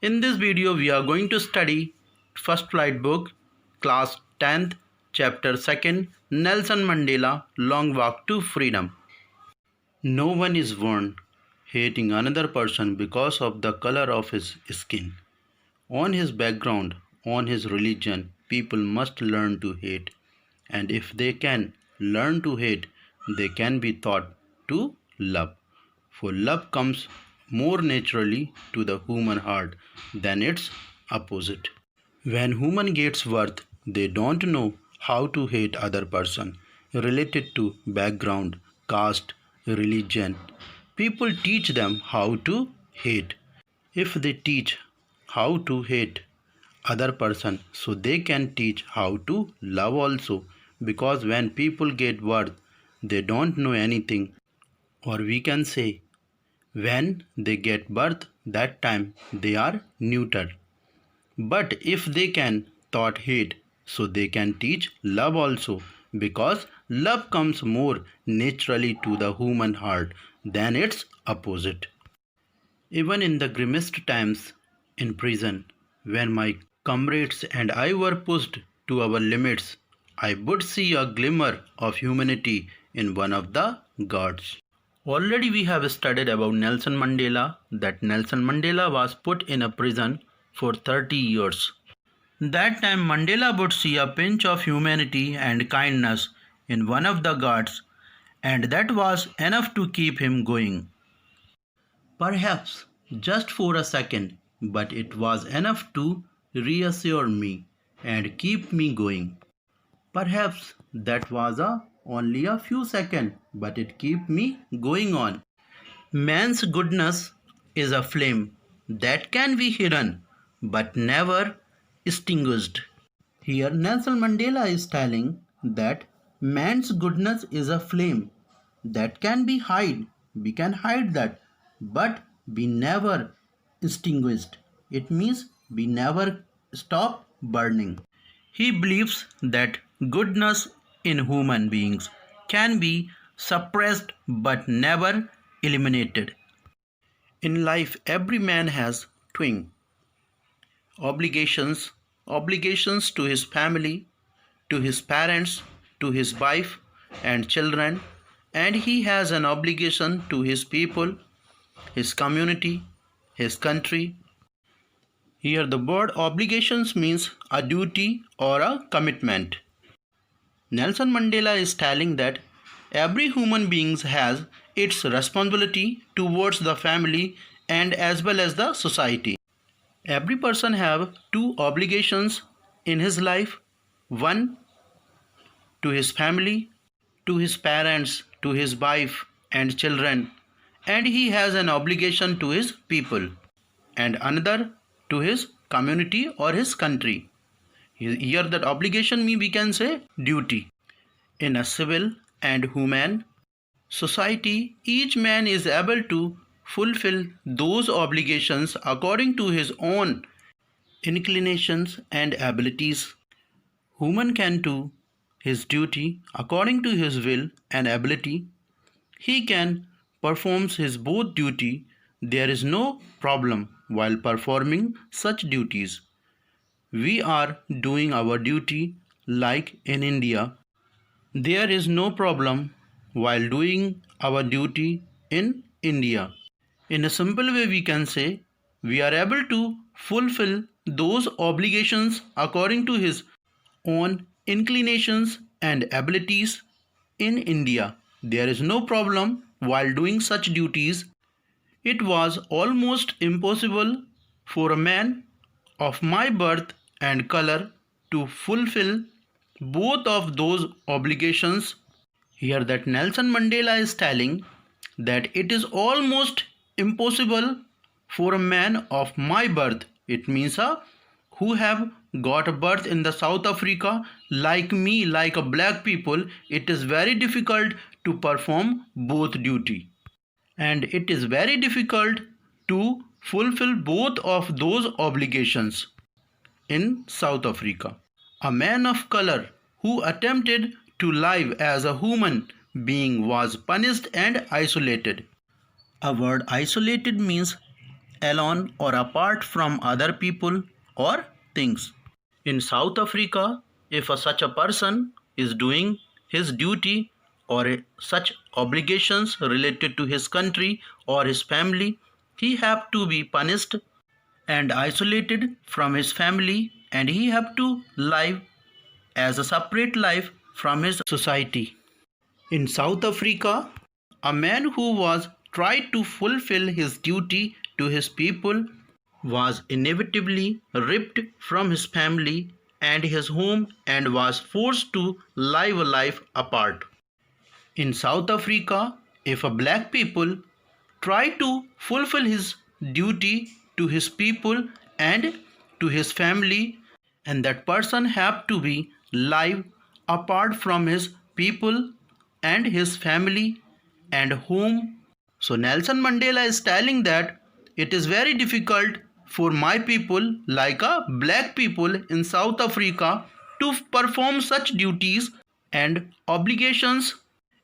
In this video, we are going to study First Flight book, class 10th, chapter 2nd, Nelson Mandela Long Walk to Freedom. No one is born hating another person because of the color of his skin. On his background, on his religion, people must learn to hate. And if they can learn to hate, they can be taught to love. For love comes more naturally to the human heart than its opposite. When human gets worth, they don't know how to hate other person related to background, caste, religion. People teach them how to hate. If they teach how to hate other person, so they can teach how to love also, because when people get worth, they don't know anything, or we can say when they get birth, that time they are neuter. But if they can taught hate, so they can teach love also, because love comes more naturally to the human heart than its opposite. Even in the grimmest times in prison, when my comrades and I were pushed to our limits, I would see a glimmer of humanity in one of the guards. Already we have studied about Nelson Mandela, that Nelson Mandela was put in a prison for 30 years. That time Mandela would see a pinch of humanity and kindness in one of the guards, and that was enough to keep him going. Perhaps just for a second, but it was enough to reassure me and keep me going. Perhaps that was only a few seconds, but it kept me going on. Man's goodness is a flame that can be hidden but never extinguished. Here Nelson Mandela is telling that man's goodness is a flame that can be hid. We can hide that, but be never extinguished. It means we never stop burning. He believes that goodness in human beings can be suppressed but never eliminated. In life, every man has twin obligations to his family, to his parents, to his wife and children, and he has an obligation to his people, his community, his country. Here the word obligations means a duty or a commitment. Nelson Mandela is telling that every human being has its responsibility towards the family and as well as the society. Every person have two obligations in his life, one to his family, to his parents, to his wife and children, and he has an obligation to his people, and another to his community or his country. Here that obligation means we can say duty. In a civil and human society, each man is able to fulfill those obligations according to his own inclinations and abilities. Human can do his duty according to his will and ability. He can perform his both duty. There is no problem while performing such duties. We are doing our duty like in India. There is no problem while doing our duty in India. In a simple way, we can say we are able to fulfill those obligations according to his own inclinations and abilities in India. There is no problem while doing such duties. It was almost impossible for a man of my birth and color to fulfill both of those obligations. Here that Nelson Mandela is telling that it is almost impossible for a man of my birth. It means who have got a birth in the South Africa like me, like a black people. It is very difficult to perform both duty, and it is very difficult to fulfill both of those obligations in South Africa. A man of color who attempted to live as a human being was punished and isolated. A word isolated means alone or apart from other people or things. In South Africa, if such a person is doing his duty or such obligations related to his country or his family, he have to be punished and isolated from his family, and he have to live as a separate life from his society. In South Africa, a man who was tried to fulfill his duty to his people was inevitably ripped from his family and his home and was forced to live a life apart. In South Africa, if a black people try to fulfill his duty to his people and to his family, and that person have to be live apart from his people and his family and home. So Nelson Mandela is telling that it is very difficult for my people like a black people in South Africa to perform such duties and obligations.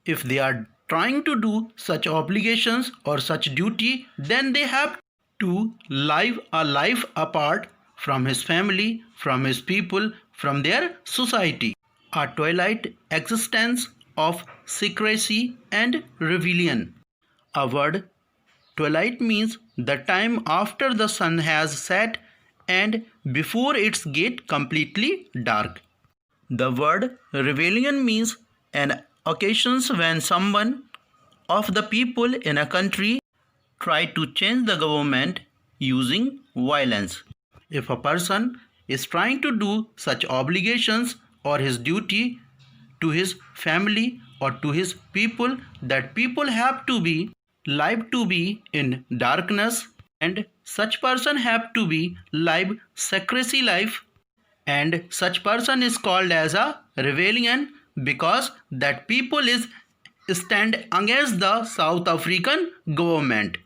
If they are trying to do such obligations or such duty, then they have to live a life apart from his family, from his people, from their society. A twilight existence of secrecy and rebellion. A word twilight means the time after the sun has set and before it gets completely dark. The word rebellion means an occasions when someone of the people in a country try to change the government using violence. If a person is trying to do such obligations or his duty to his family or to his people, that people have to be live to be in darkness, and such person have to be live secrecy life, and such person is called as a rebellion because that people is stand against the South African government.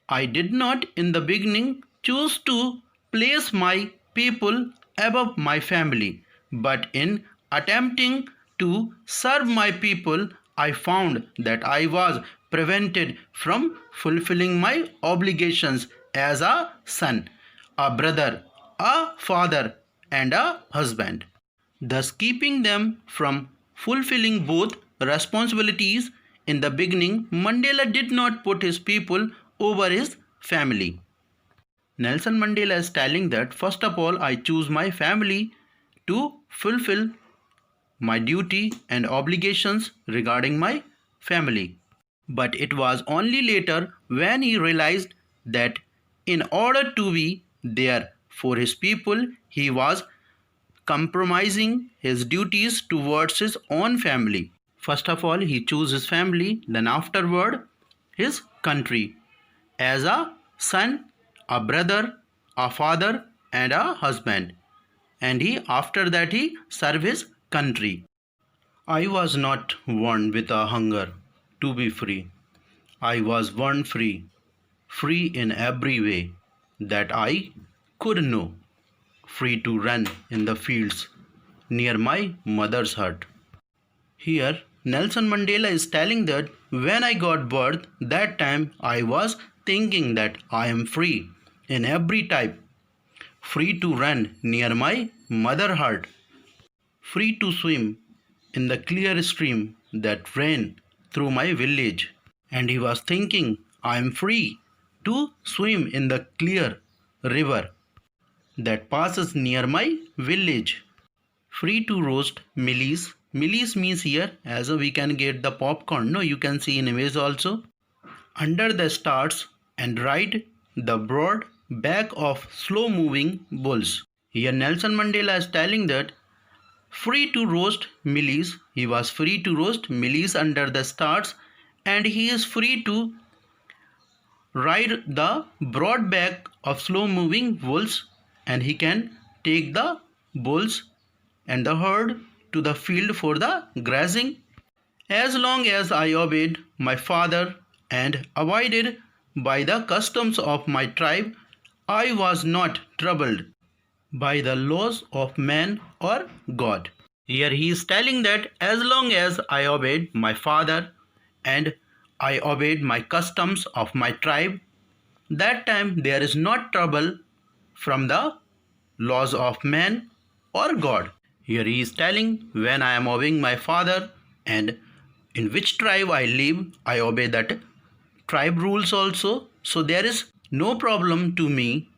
I did not in the beginning choose to place my people above my family, but in attempting to serve my people, I found that I was prevented from fulfilling my obligations as a son, a brother, a father, and a husband, thus keeping them from fulfilling both responsibilities. In the beginning, Mandela did not put his people over his family. Nelson Mandela is telling that first of all, I choose my family to fulfill my duty and obligations regarding my family. But it was only later when he realized that in order to be there for his people, he was compromising his duties towards his own family. First of all, he chose his family, then afterward, his country. As a son, a brother, a father, and a husband. And after that he served his country. I was not born with a hunger to be free. I was born free, free in every way that I could know, free to run in the fields near my mother's hut. Here, Nelson Mandela is telling that when I got birth, that time I was thinking that I am free in every type, free to run near my mother hut, free to swim in the clear stream that ran through my village. And he was thinking, I am free to swim in the clear river that passes near my village, free to roast millies. Millies means here as we can get the popcorn. No, you can see in image also. Under the stars and ride the broad back of slow moving bulls. Here Nelson Mandela is telling that free to roast millies. He was free to roast millies under the stars, and he is free to ride the broad back of slow moving bulls, and he can take the bulls and the herd to the field for the grazing. As long as I obeyed my father and abided by the customs of my tribe, I was not troubled by the laws of man or God. Here he is telling that as long as I obeyed my father and I obeyed my customs of my tribe, That time there is not trouble from the laws of man or God. Here he is telling, when I am obeying my father and in which tribe I live, I obey that tribe rules also. So there is no problem to me